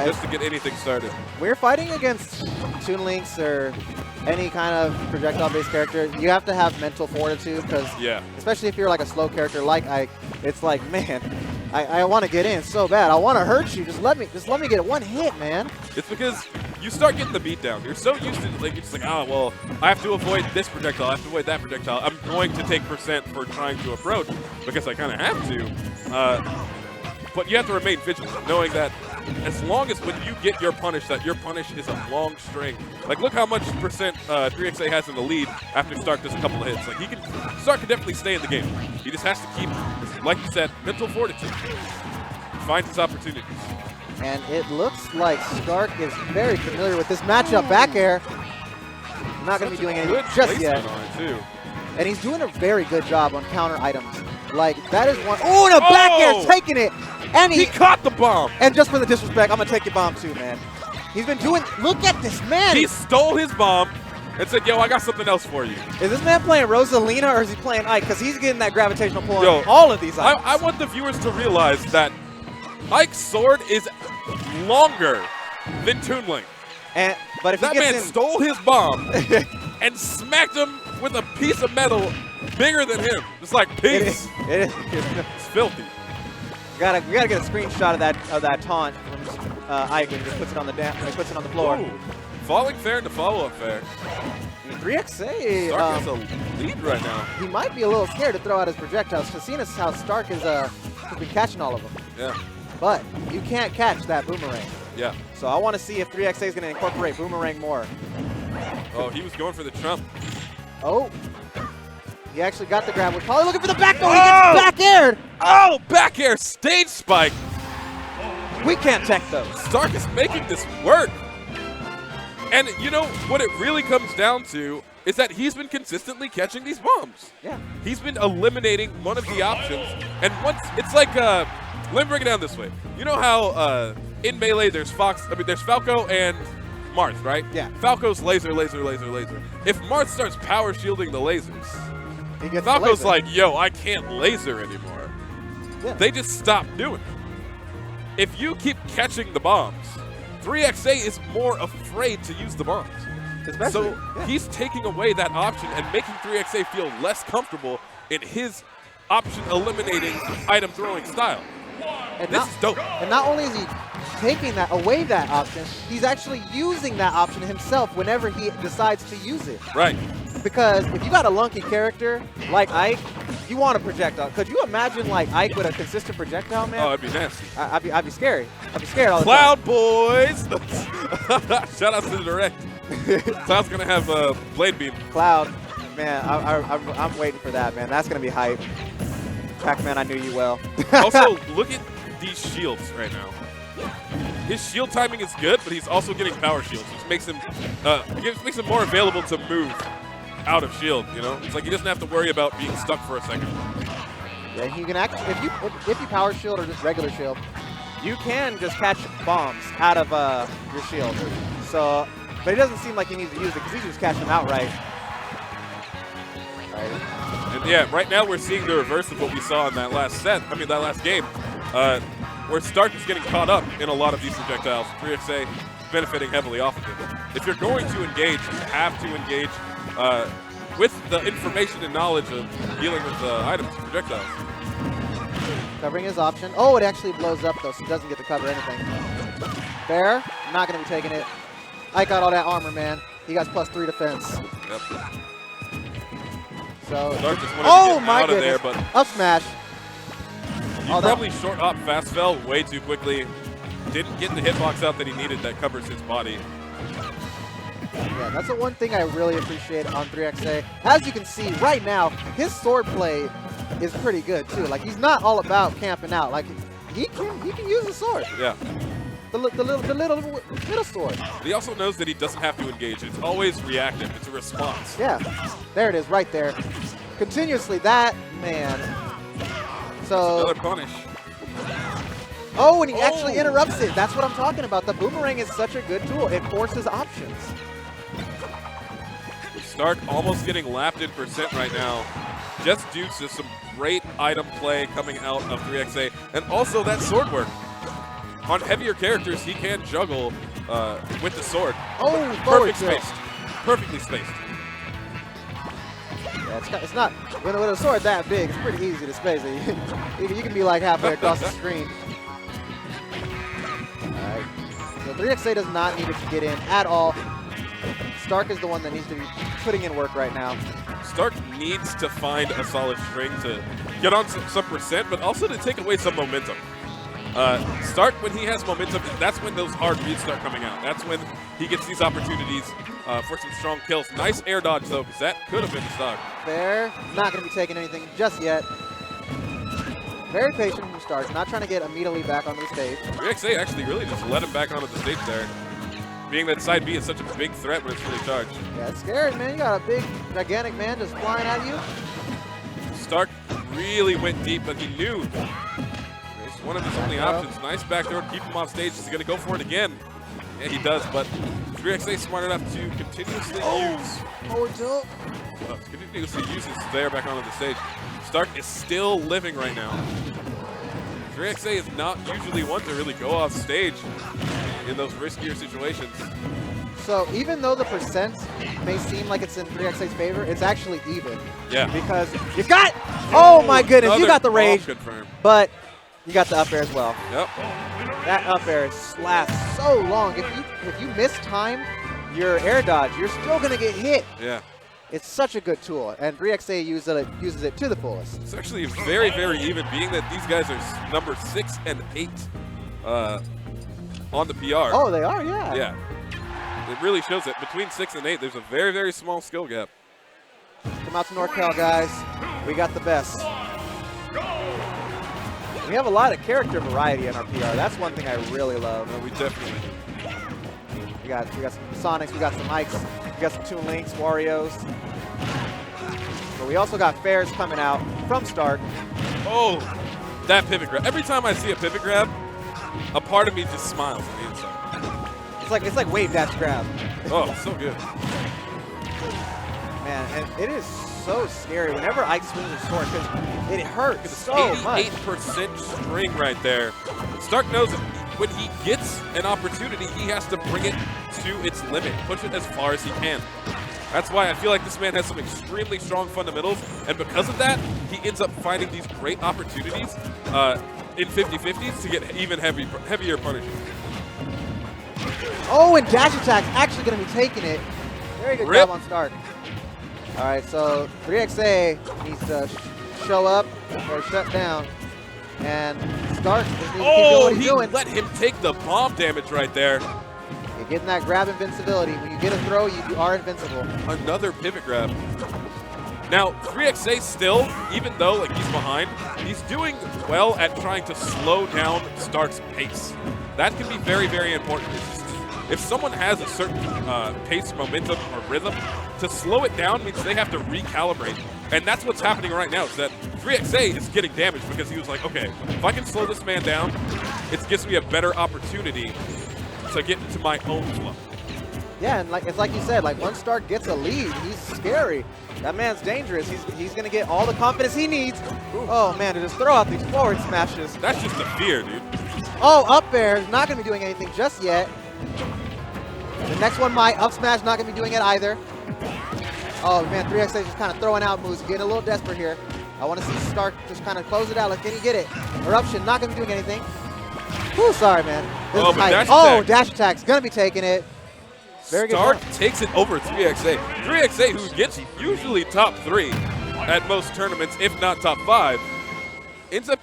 just to get anything started. We're fighting against Toon Links or any kind of projectile-based character. You have to have mental fortitude because, especially if you're like a slow character like Ike, it's like, man, I want to get in so bad. I want to hurt you. Just let me get one hit, man. It's because you start getting the beat down. You're so used to like, you're just like, oh, well, I have to avoid this projectile. I have to avoid that projectile. I'm going to take percent for trying to approach because I kind of have to. But you have to remain vigilant, knowing that as long as when you get your punish, that your punish is a long string. Like, look how much percent 3XA has in the lead after Stark does a couple of hits. Like, Stark can definitely stay in the game. He just has to keep, like you said, mental fortitude. Find his opportunities. And it looks like Stark is very familiar with this matchup. Back air. Not going to be doing anything just yet. Too. And he's doing a very good job on counter items. Like, that is one. Oh, and a back air taking it. And he caught the bomb. And just for the disrespect, I'm going to take your bomb too, man. He's been doing, look at this man. He stole his bomb and said, yo, I got something else for you. Is this man playing Ro16 or is he playing Ike? Because he's getting that gravitational pull on all of these items. I want the viewers to realize that Ike's sword is longer than Toon Link. But if that man stole his bomb and smacked him with a piece of metal bigger than him. It's like peace. It's filthy. We gotta get a screenshot of that taunt from Ike and just puts it on the puts it on the floor. Ooh. Falling fair into follow-up fair. 3XA Stark has a lead right now. He might be a little scared to throw out his projectiles because seeing as how Stark has been catching all of them. Yeah. But you can't catch that boomerang. Yeah. So I want to see if 3XA is going to incorporate boomerang more. Oh, he was going for the trump. Oh. He actually got the grab. We're probably looking for the back throw. He gets back aired. Oh, back air stage spike. We can't tech those. Stark is making this work. And you know what it really comes down to is that he's been consistently catching these bombs. Yeah. He's been eliminating one of the options. And once it's like, let me break it down this way. You know how in Melee there's there's Falco and Marth, right? Yeah. Falco's laser, laser, laser, laser. If Marth starts power shielding the lasers, Falco's laser. like, yo, I can't laser anymore. Yeah. They just stop doing it. If you keep catching the bombs, 3XA is more afraid to use the bombs. So he's taking away that option and making 3XA feel less comfortable in his option eliminating item throwing style. And this is dope. And not only is he taking that option, he's actually using that option himself whenever he decides to use it. Right. Because if you got a lunky character like Ike, you want a projectile. Could you imagine like Ike with a consistent projectile, man? Oh, it'd be nasty. I'd be scary. I'd be scared all the Cloud boys. Shout out to the direct. Cloud's gonna have a blade beam. Cloud, man, I'm waiting for that, man. That's gonna be hype. Pac-Man, I knew you well. Also, look at these shields right now. His shield timing is good, but he's also getting power shields, which makes him more available to move out of shield. You know, it's like he doesn't have to worry about being stuck for a second. Yeah, you can actually, if you power shield or just regular shield, you can just catch bombs out of your shield. So, but it doesn't seem like he needs to use it because he can just catch them outright. And yeah, right now we're seeing the reverse of what we saw in that last game, where Stark is getting caught up in a lot of these projectiles. 3XA benefiting heavily off of it. If you're going to engage, you have to engage with the information and knowledge of dealing with items and projectiles. Covering his option. Oh, it actually blows up though, so he doesn't get to cover anything. Fair. Not going to be taking it. Ike got all that armor, man. He got +3 defense. Yep. So, Stark just wanted to get out of there, but up smash. You probably short up fast fell way too quickly. Didn't get the hitbox out that he needed that covers his body. Yeah, that's the one thing I really appreciate on 3XA. As you can see right now, his sword play is pretty good too. Like he's not all about camping out. Like he can use the sword. Yeah. The little sword. He also knows that he doesn't have to engage. It's always reactive. It's a response. Yeah. There it is right there. Continuously that man. So another punish. Oh, and he actually interrupts it. That's what I'm talking about. The boomerang is such a good tool. It forces options. Stark almost getting lapped in percent right now, just due to some great item play coming out of 3XA, and also that sword work. on heavier characters, he can juggle with the sword. Oh, perfect spaced. Perfectly spaced. Yeah, it's not, with a sword that big, it's pretty easy to space it. You can be like halfway across the screen. Alright, so 3XA does not need it to get in at all. Stark is the one that needs to be putting in work right now. Stark needs to find a solid string to get on some percent, but also to take away some momentum. Stark, when he has momentum, that's when those hard reads start coming out. That's when he gets these opportunities for some strong kills. Nice air dodge, though, because that could have been Stark. Fair. Not going to be taking anything just yet. Very patient from Stark, not trying to get immediately back onto the stage. 3XA actually really just let him back onto the stage there. Being that side B is such a big threat when it's fully charged. Yeah, it's scary, man. You got a big, gigantic man just flying at you. Stark really went deep, but he knew it was one of his only options. Nice backdoor, keep him off stage. He's going to go for it again. Yeah, he does, but 3XA smart enough to continuously continuously use his there back onto the stage. Stark is still living right now. 3XA is not usually one to really go off stage in those riskier situations. So even though the percent may seem like it's in 3XA's favor, it's actually even. Yeah. Because you got, oh my goodness, you got the rage, confirmed. But you got the up air as well. Yep. That up air lasts so long. If you miss time your air dodge, you're still gonna get hit. Yeah. It's such a good tool, and 3XA uses it to the fullest. It's actually very, very even, being that these guys are number 6 and 8 on the PR. Oh, they are, yeah. Yeah. It really shows it. Between 6 and 8, there's a very, very small skill gap. Come out to NorCal, guys. We got the best. We have a lot of character variety in our PR. That's one thing I really love. We definitely. We got some Sonics, we got some Mikes, we got some Toon Links, Wario's. But we also got Fairs coming out from Stark. Oh, that pivot grab. Every time I see a pivot grab, a part of me just smiles on the inside. It's like wave dash grab. Oh, so good. Man, and it is so scary whenever Ike swings his sword because it hurts so much. 88% string right there. Stark knows that when he gets an opportunity, he has to bring it to its limit, push it as far as he can. That's why I feel like this man has some extremely strong fundamentals, and because of that, he ends up finding these great opportunities in 50-50s to get even heavier punishes. Oh, and dash attack's actually going to be taking it. Very good job on Stark. All right, so 3XA needs to show up or shut down. And Stark just needs to keep doing what he's doing. Let him take the bomb damage right there. You're getting that grab invincibility. When you get a throw, you are invincible. Another pivot grab. Now, 3XA still, even though like he's behind, he's doing well at trying to slow down Stark's pace. That can be very, very important. If someone has a certain pace, momentum, or rhythm, to slow it down means they have to recalibrate. And that's what's happening right now, is that 3XA is getting damaged because he was like, okay, if I can slow this man down, it gives me a better opportunity to get into my own flow. Yeah, and it's like you said, like once Stark gets a lead, he's scary. That man's dangerous. He's going to get all the confidence he needs. Ooh. Oh, man, to just throw out these forward smashes. That's just the fear, dude. Oh, up air is not going to be doing anything just yet. The next one might. Up smash not going to be doing it either. Oh, man, 3XA is just kind of throwing out moves, getting a little desperate here. I want to see Stark just kind of close it out. Like, can he get it? Eruption not going to be doing anything. Whew, sorry, man. This is tight. Dash attack's going to be taking it. Very good. Stark takes it over 3XA. 3XA, who gets usually top 3 at most tournaments, if not top 5, ends up